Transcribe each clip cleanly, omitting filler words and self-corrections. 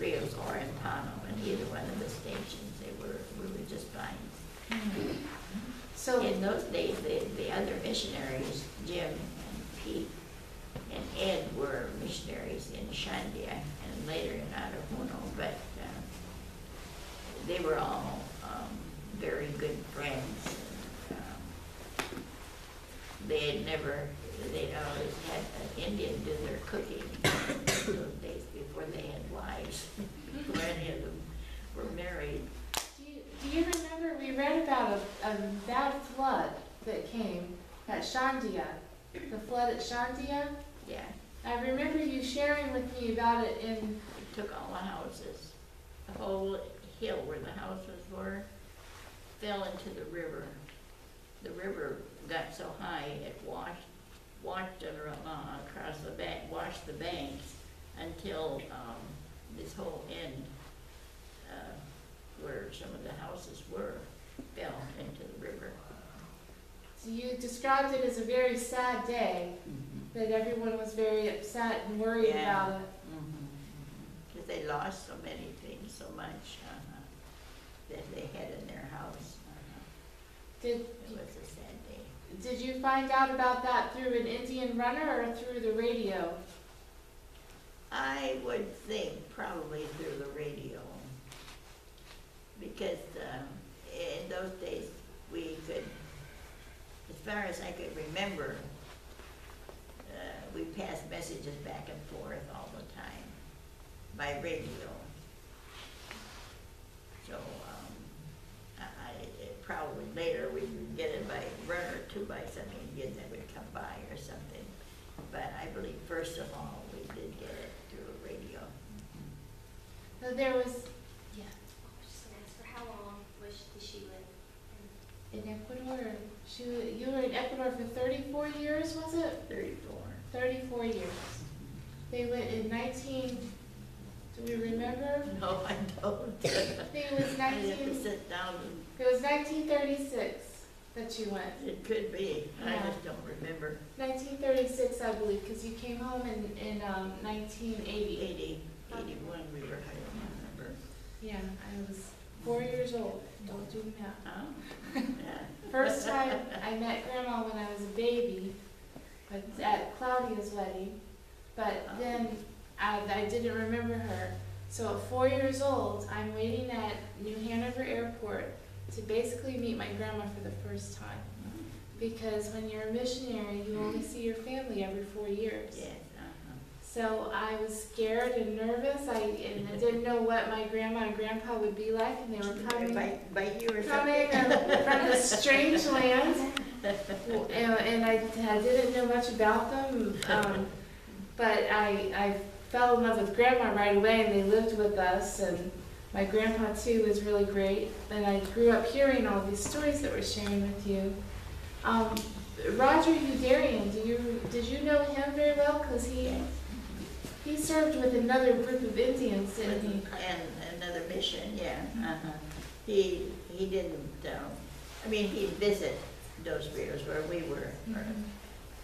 Rios or in Pano, in either one of the stations, we were just fine. So In those days, the other missionaries, Jim and Pete and Ed, were missionaries in Shandia and later in Arahuno, but they were all very good friends. They'd always had an Indian do their cooking in those days before they had wives, before any of them were married. do you remember we read about a bad flood that came at Shandia, the flood at Shandia? Yeah, I remember you sharing with me about it in, it took all the houses, the whole hill where the houses were, fell into the river. The river got so high it washed it along across the bank, washed the banks until this whole end where some of the houses were fell into the river. so you described it as a very sad day, that everyone was very upset and worried Yeah. about it. Because they lost so many things, so much that they had in their house. Did, It was a sad day. did you find out about that through an Indian runner or through the radio? I would think probably through the radio, because in those days we could, as far as I could remember, we passed messages back and forth all the time by radio. So probably later we would get it by runner or two by some Indian that would come by or something. But I believe first of all we did get it through a radio. So there was, Yeah. I was just gonna ask, for how long did she live? in Ecuador, you were in Ecuador for 34 years, was it? 34. 34 years. They went in do we remember? No, I don't. I think it was I have to sit down and, it was 1936 that you went. it could be, I Yeah. just don't remember. 1936, I believe, because you came home in 1980. 81 we were, I don't remember. Yeah, I was 4 years old. Don't do the math. Oh, yeah. First time I met Grandma when I was a baby, but at Claudia's wedding. But then I didn't remember her. So at 4 years old, I'm waiting at New Hanover Airport to basically meet my grandma for the first time. Because when you're a missionary, you only see your family every 4 years. Yes, So I was scared and nervous. I didn't know what my grandma and grandpa would be like, and they were coming Bite you or coming something? from a strange land, and I didn't know much about them. But I fell in love with Grandma right away, and they lived with us. And my grandpa too was really great. And I grew up hearing all these stories that we're sharing with you. Roger Youderian, did you know him very well? Because he served with another group of Indians, didn't he? And another mission, yeah. He didn't, I mean, he'd visit those Rios where we were,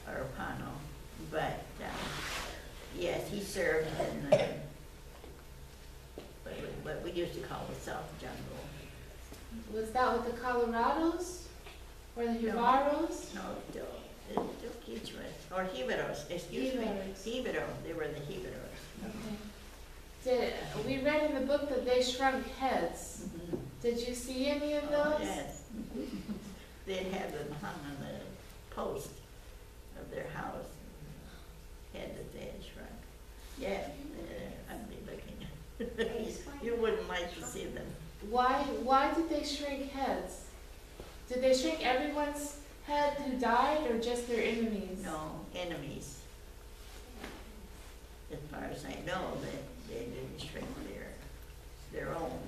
or Pano, but yes, he served in what we used to call the South Jungle. Was that with the Colorados or the Jivaros? No, still Quechuas, or Jivaros, excuse me. Jivaros. Jibaro, they were the Jivaros. Okay. We read in the book that they shrunk heads. Did you see any of those? Oh, yes. They'd have them hung on the post of their house, head that they had shrunk. Yeah, ugly looking. You wouldn't like to see them. Why did they shrink heads? Did they shrink everyone's head who died, or just their enemies? No, enemies. As far as I know, they didn't shrink their own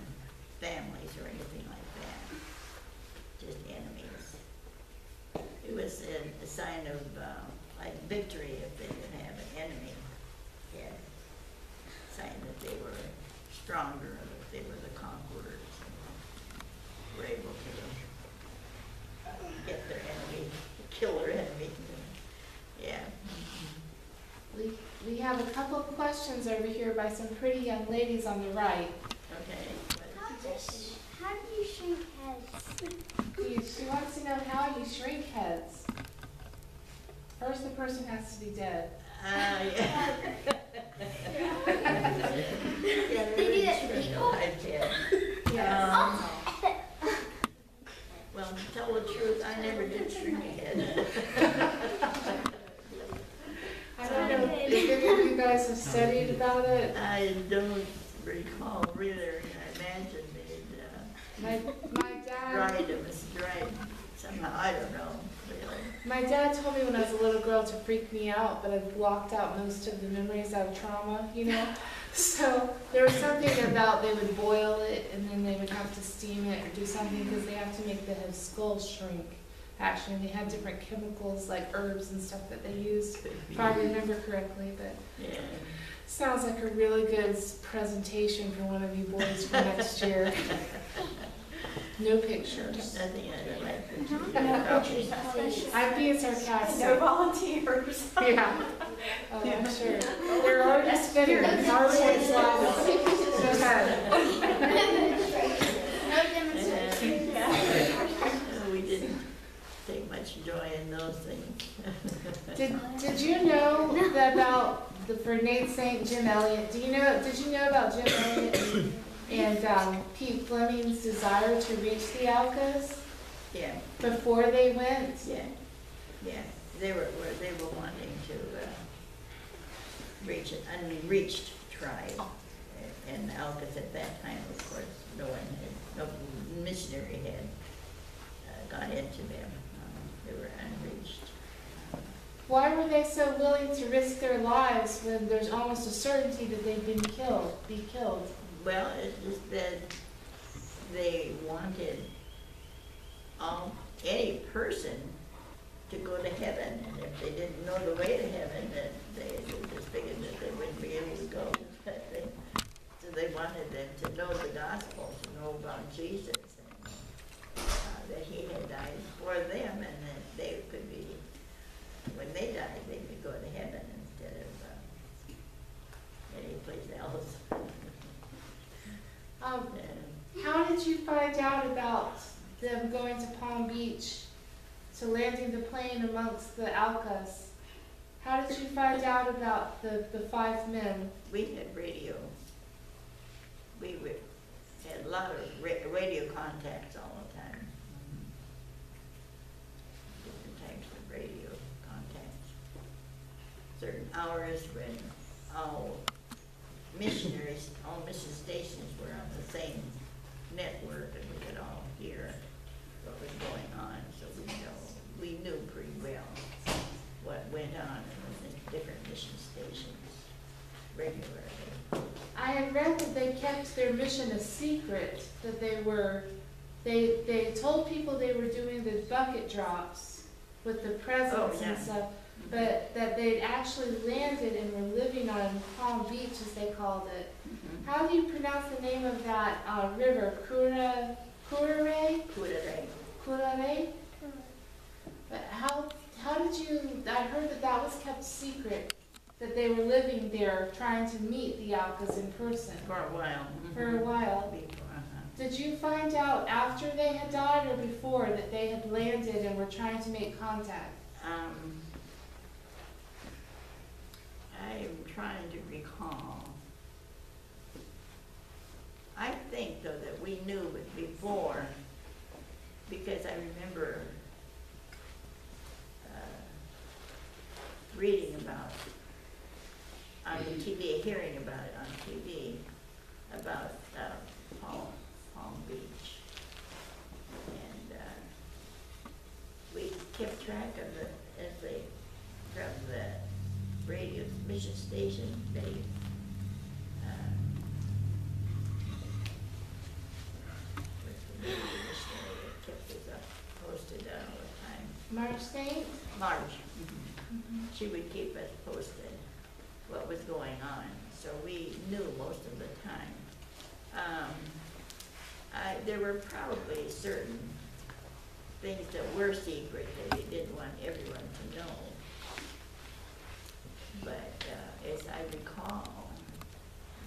families or anything like that. Just enemies. It was a sign of like victory if they didn't have an enemy. Yeah. Sign that they were stronger, that they were the conquerors, and were able to get their enemy, kill their enemy. Yeah. We have a couple of questions over here by some pretty young ladies on the right. Okay. How do you shrink heads? She wants to know how you shrink heads. First, the person has to be dead. Yeah. They do that to people? Yes. Well, to tell the truth, I never did shrink a head. I don't know if any of you guys have studied about it. I don't recall really. I imagine they'd My dad, dried somehow. I don't know, really. my dad told me when I was a little girl to freak me out, but I've blocked out most of the memories out of trauma, you know? So there was something about they would boil it and then they would have to steam it or do something because they have to make the skull shrink. Actually, and they had different chemicals like herbs and stuff that they used, if I remember correctly. But Yeah. sounds like a really good presentation for one of you boys for next year. No pictures. Nothing I like. No pictures. I'm being sarcastic. No volunteers. Yeah. Oh, I'm sure. They're already spinning. It's already sliding. Go ahead. No demonstration. We didn't take much joy in those things. Did you know that about for Nate St. Jim Elliot? Did you know about Jim Elliot and Pete Fleming's desire to reach the Aucas Yeah, before they went? yeah. They were wanting to reach it, unreached tribe. And Aucas at that time, of course, no missionary had got into them. They were unreached. Why were they so willing to risk their lives when there's almost a certainty that they'd be killed? Well, it's just that they wanted any person to go to heaven, and if they didn't know the way to heaven, then they just figured that they wouldn't be able to go. So they wanted them to know the gospel, to know about Jesus, and that he had died for them, and that they could be, when they died, they could go to heaven instead of any place else. How did you find out about them going to Palm Beach, to landing the plane amongst the Aucas? How did you find out about the 5 men? We had radio. We had a lot of radio contacts all the time. Different types of radio contacts. Certain hours when all missionaries, all mission stations were on the same network, and we could all hear what was going on. So we knew pretty well what went on in the different mission stations regularly. I had read that they kept their mission a secret, that they told people they were doing the bucket drops with the presents and stuff, but that they'd actually landed and were living on Palm Beach, as they called it. Mm-hmm. How do you pronounce the name of that river? Curare? But how did you, I heard that was kept secret, that they were living there trying to meet the Aucas in person. For a while. For a while. Before, Did you find out after they had died or before that they had landed and were trying to make contact? I'm trying to recall. I think, though, that we knew it before, because I remember reading about on the TV, hearing about it on TV, about Palm Beach. And we kept track of from the radio mission station, they kept us posted all the time. March Saint? Marge. She would keep us posted what was going on, so we knew most of the time. There were probably certain things that were secret that you didn't want everyone to know. But as I I recall,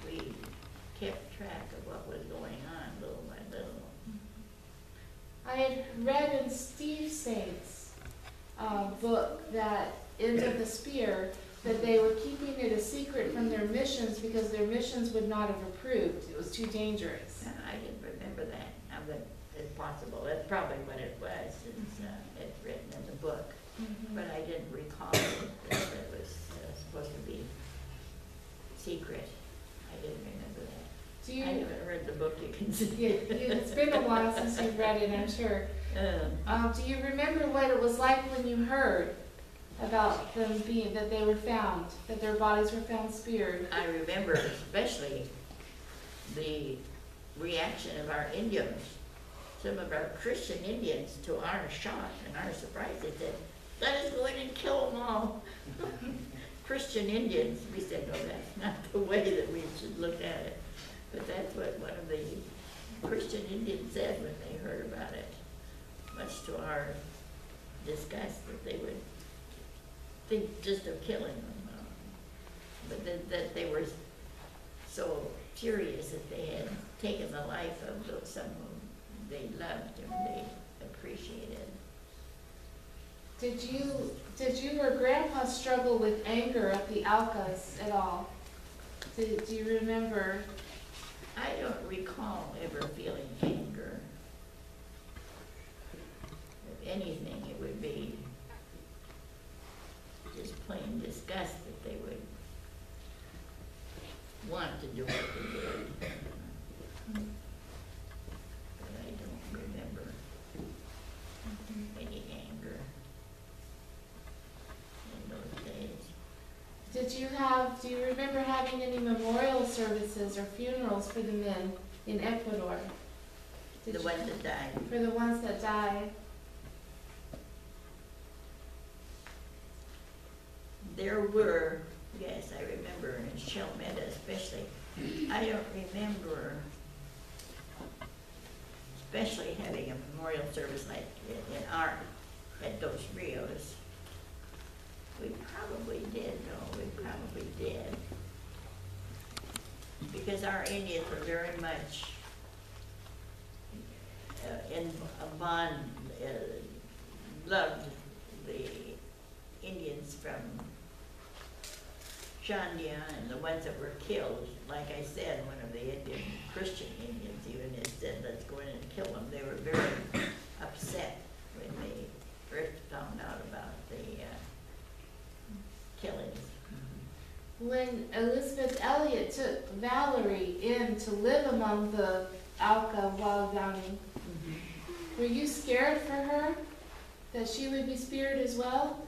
we kept track of what was going on little by little. I had read in Steve Saint's book that End of the Spear, that they were keeping it a secret from their missions because their missions would not have approved. It was too dangerous. I didn't remember that, but it's possible. That's probably what it was. It's written in the book. But I didn't recall that it was supposed to be secret. I didn't remember that. Do you? I haven't read the book, you can see. It's been a while since you've read it, I'm sure. Do you remember what it was like when you heard about them being, that they were found, that their bodies were found speared? I remember especially the reaction of our Indians, some of our Christian Indians, to our shock and our surprise. They said, "Let us go in and kill them all." Christian Indians. We said, "No, that's not the way that we should look at it." But that's what one of the Christian Indians said when they heard about it, much to our disgust, that they would think just of killing them. But that they were so furious that they had taken the life of some whom they loved and they appreciated. Did you or Grandpa struggle with anger at the Aucas at all? Do you remember? I don't recall ever feeling anger. If anything, it would be just plain disgust that they would want to do what they did. But I don't remember any anger in those days. Do you remember having any memorial services or funerals for the men in Ecuador? The ones that died. For the ones that died? There were, yes, I remember in Chelmetta especially. I don't remember especially having a memorial service like at Dos Rios. We probably did, though. We probably did. Because our Indians were very much in a bond, loved the Indians from Shandia and the ones that were killed. Like I said, one of the Christian Indians even had said, "Let's go in and kill them." They were very upset when they first found out about the killings. When Elizabeth Elliot took Valerie in to live among the Auca Waodani, were you scared for her that she would be speared as well?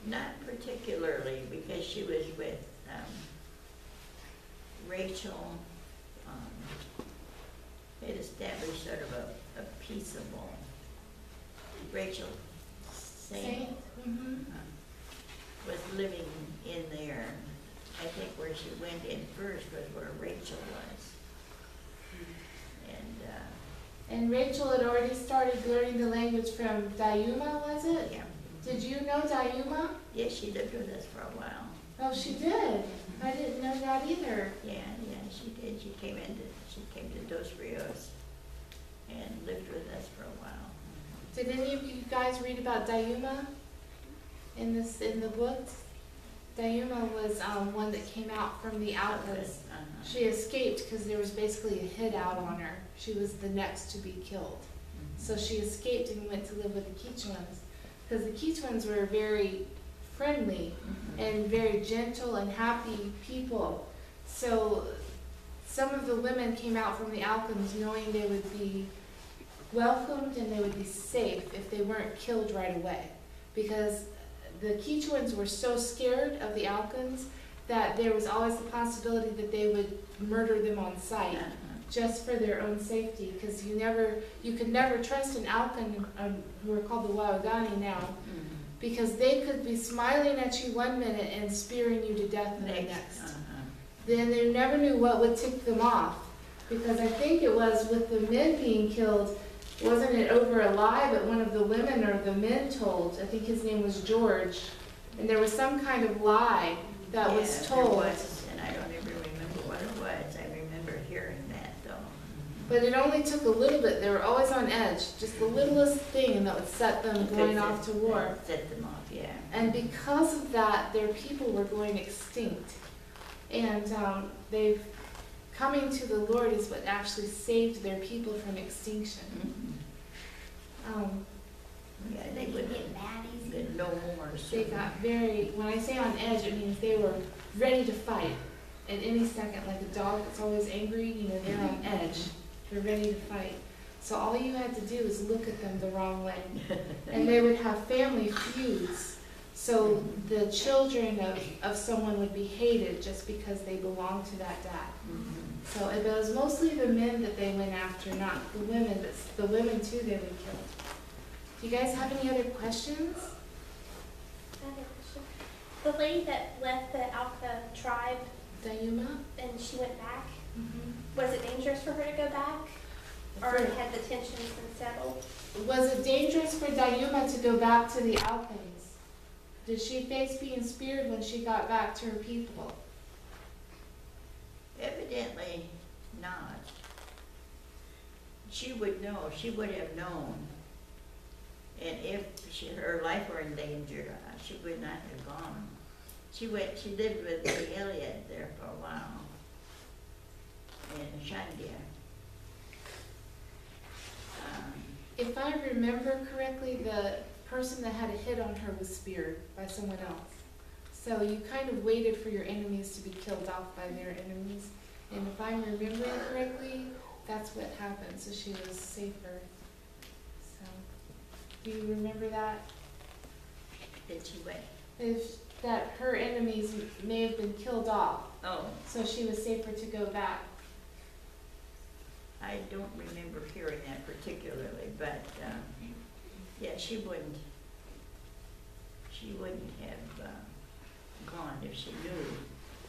Not particularly, because she was with Rachel. They'd established sort of a peaceable, Rachel Saint was living in there. I think where she went in first was where Rachel was. And Rachel had already started learning the language from Dayuma, was it? Yeah. Did you know Dayuma? Yes, she lived with us for a while. Oh, she did. I didn't know that either. Yeah, she did. She came to Dos Rios and lived with us for a while. Did any of you guys read about Dayuma in the books? Dayuma was one that came out from the Aucas. She escaped because there was basically a hit out on her. She was the next to be killed. So she escaped and went to live with the Quechuans, because the Quechuans were very friendly and very gentle and happy people. So some of the women came out from the Aucans knowing they would be welcomed and they would be safe if they weren't killed right away, because the Quechuans were so scared of the Aucans that there was always the possibility that they would murder them on sight, just for their own safety, because you could never trust an Aucan, who are called the Waodani now, because they could be smiling at you one minute and spearing you to death the next. Then they never knew what would tick them off, because I think it was with the men being killed, wasn't it over a lie that one of the women or the men told? I think his name was George, and there was some kind of lie that was Yeah, told. there was, and I don't even remember what it was. I remember hearing that though. But it only took a little bit. They were always on edge, just the littlest thing, and that would set them going off to war. Set them off, yeah. And because of that, their people were going extinct. And they've coming to the Lord is what actually saved their people from extinction. Yeah, They they could would get mad easy. get no more. They got very, when I say on edge, it means they were ready to fight at any second, like a dog that's always angry, you know, they're on edge. They're ready to fight. So all you had to do is look at them the wrong way. And they would have family feuds. So the children of someone would be hated just because they belonged to that dad. So it was mostly the men that they went after, not the women, but the women too they would kill. Do you guys have any other questions? I have a question. The lady that left the Auca tribe Dayuma? and she went back, was it dangerous for her to go back? Or For- had the tensions been settled? Was it dangerous for Dayuma to go back to the Aucans? Did she face being speared when she got back to her people? Evidently not. She would know, she would have known. And if her life were in danger, she would not have gone. She lived with the Elliot there for a while in Shandia. If I remember correctly, the person that had a hit on her was speared by someone else. So you kind of waited for your enemies to be killed off by their enemies. And if I'm remembering correctly, that's what happened, so she was safer. So, do you remember that? Did she wait? If that her enemies may have been killed off, Oh, so she was safer to go back. I don't remember hearing that particularly, but yeah, she wouldn't have gone if she knew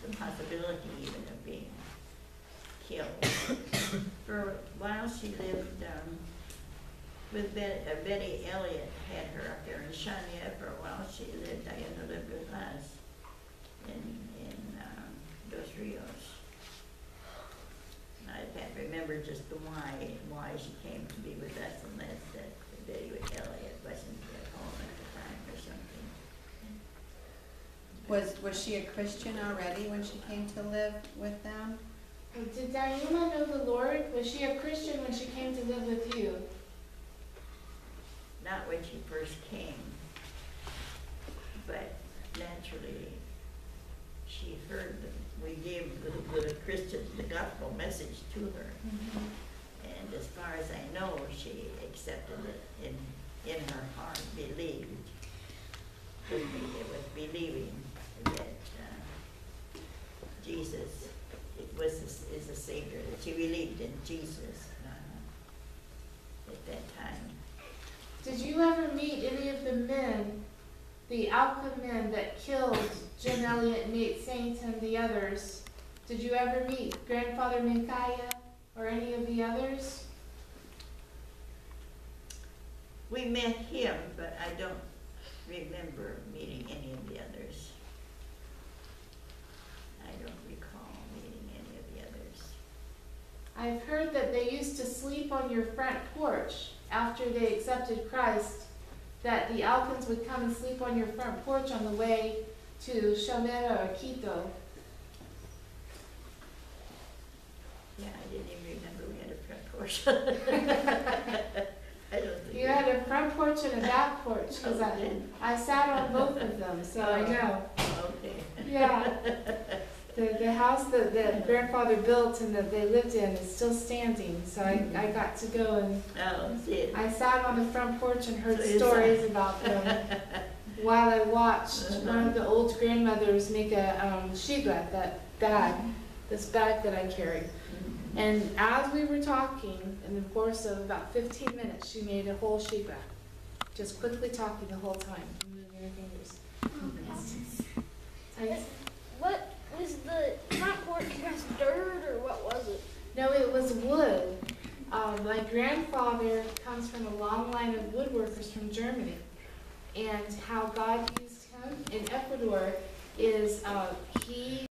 the possibility even of being killed. For a while she lived with Betty Elliot, had her up there in Shania for a while. She lived, Diana lived with us in Dos Rios. I can't remember just the why she came to be with us unless that Betty Elliot wasn't at home at the time or something. Was she a Christian already when she came to live with them? Well, did Dayuma know the Lord? Was she a Christian when she came to live with you? Not when she first came, but naturally she heard that we gave the Christian, the gospel message to her. And as far as I know, she accepted it in her heart, believed. It was believing that Jesus is a Savior, that she believed in Jesus at that time. Did you ever meet any of the men, the Auca men that killed Jim Elliot, Nate Saint, and the others? Did you ever meet Grandfather Minkaya or any of the others? We met him, but I don't remember meeting any of the others. I don't recall meeting any of the others. I've heard that they used to sleep on your front porch after they accepted Christ, that the Alcans would come and sleep on your front porch on the way to Chomera or Quito. Yeah, I didn't even remember we had a front porch. I don't think. You had a front porch and a back porch, because I sat on both of them, so I know. Okay. Yeah. The house that grandfather built and that they lived in is still standing, so I got to go and Oh, see it. I sat on the front porch and heard So you stories sat- about them while I watched one of the old grandmothers make a shiga, that bag, this bag that I carry. And as we were talking, in the course of about 15 minutes, she made a whole shiga, just quickly talking the whole time, moving her fingers. What was the front porch? Was dirt or what was it? No, it was wood. My grandfather comes from a long line of woodworkers from Germany, and how God used him in Ecuador. is he